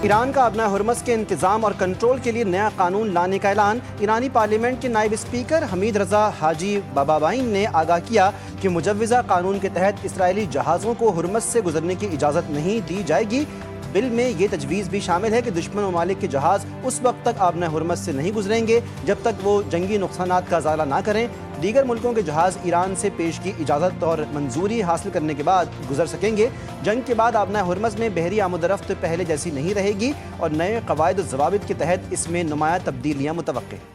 ایران کا ابنۂ ہرمز کے انتظام اور کنٹرول کے لیے نیا قانون لانے کا اعلان۔ ایرانی پارلیمنٹ کے نائب اسپیکر حمید رضا حاجی بابابائن نے آگاہ کیا کہ مجوزہ قانون کے تحت اسرائیلی جہازوں کو ہرمز سے گزرنے کی اجازت نہیں دی جائے گی۔ بل میں یہ تجویز بھی شامل ہے کہ دشمن ممالک کے جہاز اس وقت تک ابنۂ ہرمز سے نہیں گزریں گے جب تک وہ جنگی نقصانات کا ازالہ نہ کریں۔ دیگر ملکوں کے جہاز ایران سے پیش کی اجازت اور منظوری حاصل کرنے کے بعد گزر سکیں گے۔ جنگ کے بعد ابنۂ ہرمز میں بحری آمد و رفت پہلے جیسی نہیں رہے گی اور نئے قواعد و ضوابط کے تحت اس میں نمایاں تبدیلیاں متوقع ہیں۔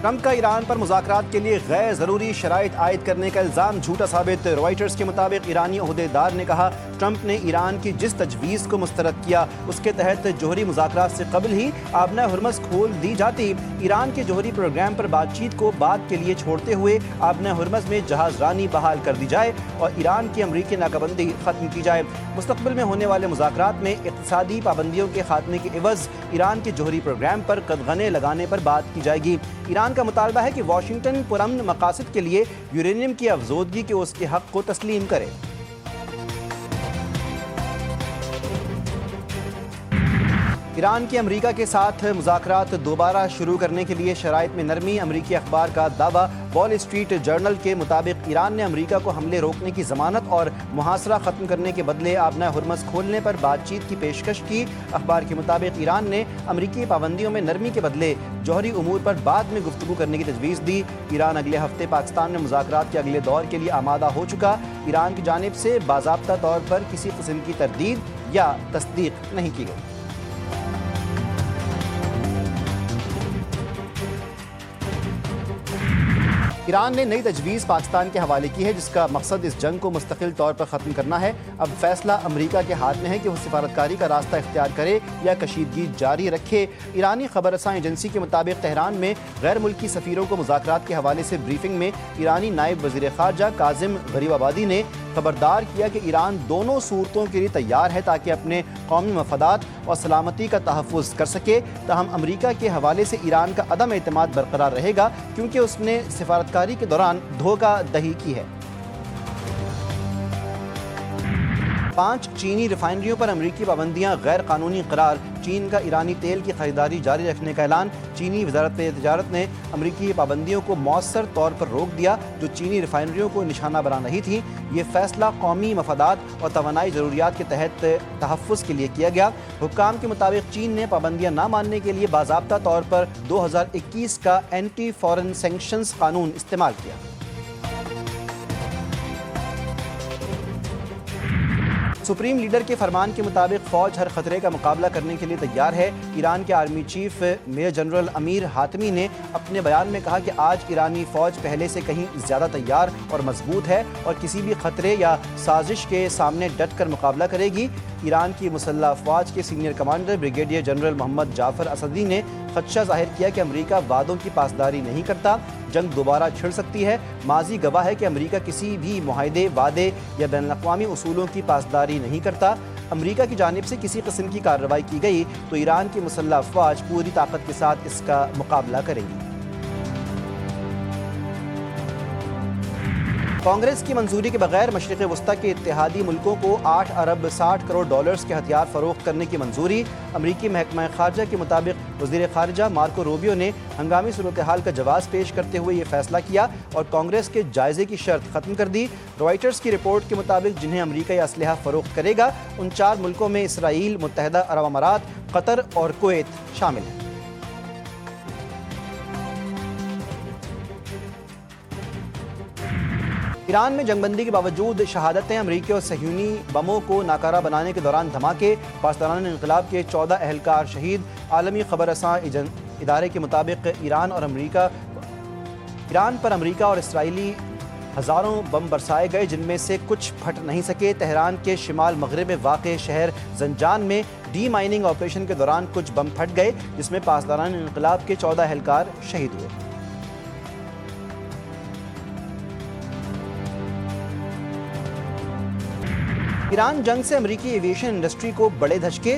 ٹرمپ کا ایران پر مذاکرات کے لیے غیر ضروری شرائط عائد کرنے کا الزام جھوٹا ثابت۔ روائٹرز کے مطابق ایرانی عہدیدار نے کہا ٹرمپ نے ایران کی جس تجویز کو مسترد کیا اس کے تحت جوہری مذاکرات سے قبل ہی ابنۂ ہرمز کھول دی جاتی۔ ایران کے جوہری پروگرام پر بات چیت کو بعد کے لیے چھوڑتے ہوئے ابنۂ ہرمز میں جہاز رانی بحال کر دی جائے اور ایران کی امریکی ناکہ بندی ختم کی جائے۔ مستقبل میں ہونے والے مذاکرات میں اقتصادی پابندیوں کے خاتمے کے عوض ایران کے جوہری پروگرام پر قدغنیں لگانے پر بات کی جائے گی۔ ایران کا مطالبہ ہے کہ واشنگٹن پرامن مقاصد کے لیے یورینیم کی افزودگی کے اس کے حق کو تسلیم کرے۔ ایران کے امریکہ کے ساتھ مذاکرات دوبارہ شروع کرنے کے لیے شرائط میں نرمی۔ امریکی اخبار کا دعویٰ وال اسٹریٹ جرنل کے مطابق ایران نے امریکہ کو حملے روکنے کی ضمانت اور محاصرہ ختم کرنے کے بدلے ابنۂ ہرمز کھولنے پر بات چیت کی پیشکش کی۔ اخبار کے مطابق ایران نے امریکی پابندیوں میں نرمی کے بدلے جوہری امور پر بعد میں گفتگو کرنے کی تجویز دی۔ ایران اگلے ہفتے پاکستان میں مذاکرات کے اگلے دور کے لیے آمادہ ہو چکا۔ ایران کی جانب سے باضابطہ طور پر کسی قسم کی تردید یا تصدیق نہیں کی گئی۔ ایران نے نئی تجویز پاکستان کے حوالے کی ہے جس کا مقصد اس جنگ کو مستقل طور پر ختم کرنا ہے۔ اب فیصلہ امریکہ کے ہاتھ میں ہے کہ وہ سفارتکاری کا راستہ اختیار کرے یا کشیدگی جاری رکھے۔ ایرانی خبر رساں ایجنسی کے مطابق تہران میں غیر ملکی سفیروں کو مذاکرات کے حوالے سے بریفنگ میں ایرانی نائب وزیر خارجہ کاظم غریب آبادی نے خبردار کیا کہ ایران دونوں صورتوں کے لیے تیار ہے تاکہ اپنے قومی مفادات اور سلامتی کا تحفظ کر سکے۔ تاہم امریکہ کے حوالے سے ایران کا عدم اعتماد برقرار رہے گا کیونکہ اس نے سفارتکاری کے دوران دھوکہ دہی کی ہے۔ 5 چینی ریفائنریوں پر امریکی پابندیاں غیر قانونی قرار۔ چین کا ایرانی تیل کی خریداری جاری رکھنے کا اعلان۔ چینی وزارت تجارت نے امریکی پابندیوں کو مؤثر طور پر روک دیا جو چینی ریفائنریوں کو نشانہ بنا رہی تھیں۔ یہ فیصلہ قومی مفادات اور توانائی ضروریات کے تحت تحفظ کے لیے کیا گیا۔ حکام کے مطابق چین نے پابندیاں نہ ماننے کے لیے باضابطہ طور پر 2021 کا اینٹی فارن سینکشنز قانون استعمال کیا۔ سپریم لیڈر کے فرمان کے مطابق فوج ہر خطرے کا مقابلہ کرنے کے لیے تیار ہے۔ ایران کے آرمی چیف میجر جنرل امیر حاتمی نے اپنے بیان میں کہا کہ آج ایرانی فوج پہلے سے کہیں زیادہ تیار اور مضبوط ہے اور کسی بھی خطرے یا سازش کے سامنے ڈٹ کر مقابلہ کرے گی۔ ایران کی مسلح افواج کے سینئر کمانڈر بریگیڈیئر جنرل محمد جعفر اسدی نے خدشہ ظاہر کیا کہ امریکہ وعدوں کی پاسداری نہیں کرتا، جنگ دوبارہ چھڑ سکتی ہے۔ ماضی گواہ ہے کہ امریکہ کسی بھی معاہدے، وعدے یا بین الاقوامی اصولوں کی پاسداری نہیں کرتا۔ امریکہ کی جانب سے کسی قسم کی کارروائی کی گئی تو ایران کی مسلح افواج پوری طاقت کے ساتھ اس کا مقابلہ کریں گی۔ کانگریس کی منظوری کے بغیر مشرق وسطیٰ کے اتحادی ملکوں کو 8 ارب 60 کروڑ ڈالرز کے ہتھیار فروخت کرنے کی منظوری۔ امریکی محکمہ خارجہ کے مطابق وزیر خارجہ مارکو روبیو نے ہنگامی صورتحال کا جواز پیش کرتے ہوئے یہ فیصلہ کیا اور کانگریس کے جائزے کی شرط ختم کر دی۔ روائٹرز کی رپورٹ کے مطابق جنہیں امریکہ یہ اسلحہ فروخت کرے گا ان 4 ملکوں میں اسرائیل، متحدہ عرب امارات، قطر اور کویت شامل ہیں۔ ایران میں جنگ بندی کے باوجود شہادتیں، امریکی اور صہیونی بموں کو ناکارہ بنانے کے دوران دھماکے، پاسداران انقلاب کے 14 اہلکار شہید۔ عالمی خبر رساں ادارے کے مطابق ایران پر امریکہ اور اسرائیلی ہزاروں بم برسائے گئے جن میں سے کچھ پھٹ نہیں سکے۔ تہران کے شمال مغرب میں واقع شہر زنجان میں ڈی مائننگ آپریشن کے دوران کچھ بم پھٹ گئے جس میں پاسداران انقلاب کے 14 اہلکار شہید ہوئے۔ ایران جنگ سے امریکی ایویشن انڈسٹری کو بڑے دھچکے۔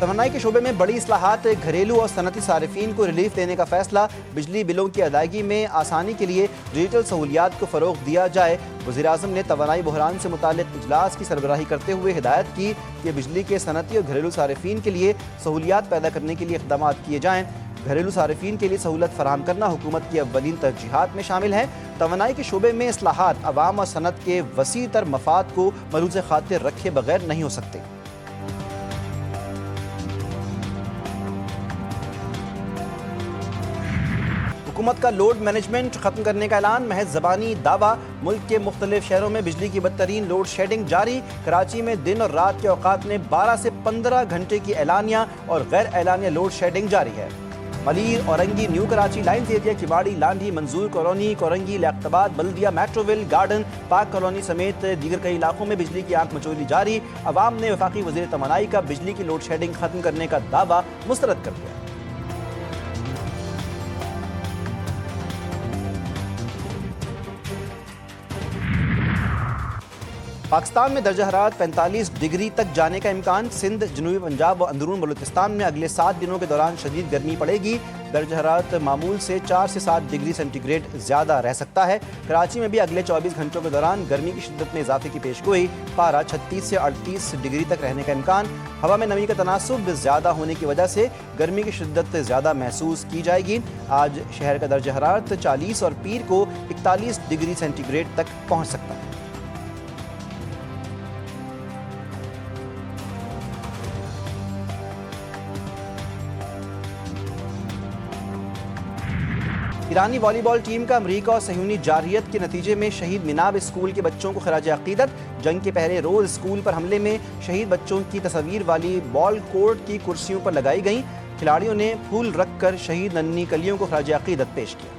توانائی کے شعبے میں بڑی اصلاحات، گھریلو اور صنعتی صارفین کو ریلیف دینے کا فیصلہ، بجلی بلوں کی ادائیگی میں آسانی کے لیے ڈیجیٹل سہولیات کو فروغ دیا جائے۔ وزیراعظم نے توانائی بحران سے متعلق اجلاس کی سربراہی کرتے ہوئے ہدایت کی کہ بجلی کے صنعتی اور گھریلو صارفین کے لیے سہولیات پیدا کرنے کے لیے اقدامات کیے جائیں۔ گھریلو صارفین کے لیے سہولت فراہم کرنا حکومت کی اولین ترجیحات میں شامل ہے۔ توانائی کے شعبے میں اصلاحات عوام اور صنعت کے وسیع تر مفاد کو ملحوظ خاطر رکھے بغیر نہیں ہو سکتے۔ حکومت کا لوڈ مینجمنٹ ختم کرنے کا اعلان، محض زبانی دعویٰ۔ ملک کے مختلف شہروں میں بجلی کی بدترین لوڈ شیڈنگ جاری۔ کراچی میں دن اور رات کے اوقات میں 12 سے 15 گھنٹے کی اعلانیہ اور غیر اعلانیہ لوڈ شیڈنگ جاری ہے۔ Malir, Orangi, New Karachi, Lines Area, Keamari, Landhi, Manzoor Colony, Korangi, Liaquatabad, Baldia, Metroville, Garden, Pak Colony سمیت دیگر کئی علاقوں میں بجلی کی آنکھ مچولی جاری۔ عوام نے وفاقی وزیر توانائی کا بجلی کی لوڈ شیڈنگ ختم کرنے کا دعویٰ مسترد کر دیا۔ پاکستان میں درجہ حرارت 45 ڈگری تک جانے کا امکان۔ سندھ، جنوبی پنجاب و اندرون بلوچستان میں اگلے 7 دنوں کے دوران شدید گرمی پڑے گی۔ درجہ حرارت معمول سے 4 سے 7 ڈگری سینٹی گریڈ زیادہ رہ سکتا ہے۔ کراچی میں بھی اگلے 24 گھنٹوں کے دوران گرمی کی شدت میں اضافے کی پیش گوئی۔ پارہ 36 سے 38 ڈگری تک رہنے کا امکان۔ ہوا میں نمی کا تناسب زیادہ ہونے کی وجہ سے گرمی کی شدت زیادہ محسوس کی جائے گی۔ آج شہر کا درجہ حرارت 40 اور پیر کو 41 ڈگری سینٹی گریڈ تک پہنچ سکتا ہے۔ ایرانی والی بال ٹیم کا امریکہ اور صہیونی جارحیت کے نتیجے میں شہید مناب اسکول کے بچوں کو خراج عقیدت۔ جنگ کے پہلے روز اسکول پر حملے میں شہید بچوں کی تصاویر والی بال کورٹ کی کرسیوں پر لگائی گئیں۔ کھلاڑیوں نے پھول رکھ کر شہید ننھی کلیوں کو خراج عقیدت پیش کیا۔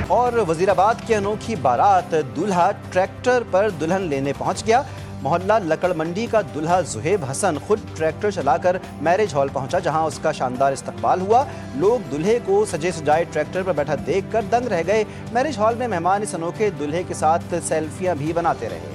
اور وزیر آباد کی انوکھی بارات، دولہا ٹریکٹر پر دلہن لینے پہنچ گیا۔ محلہ لکڑ منڈی کا دلہا زہیب حسن خود ٹریکٹر چلا کر میرج ہال پہنچا، جہاں اس کا شاندار استقبال ہوا۔ لوگ دلہے کو سجے سجائے ٹریکٹر پر بیٹھا دیکھ کر دنگ رہ گئے۔ میرج ہال میں مہمان اس انوکھے دلہے کے ساتھ سیلفیاں بھی بناتے رہے۔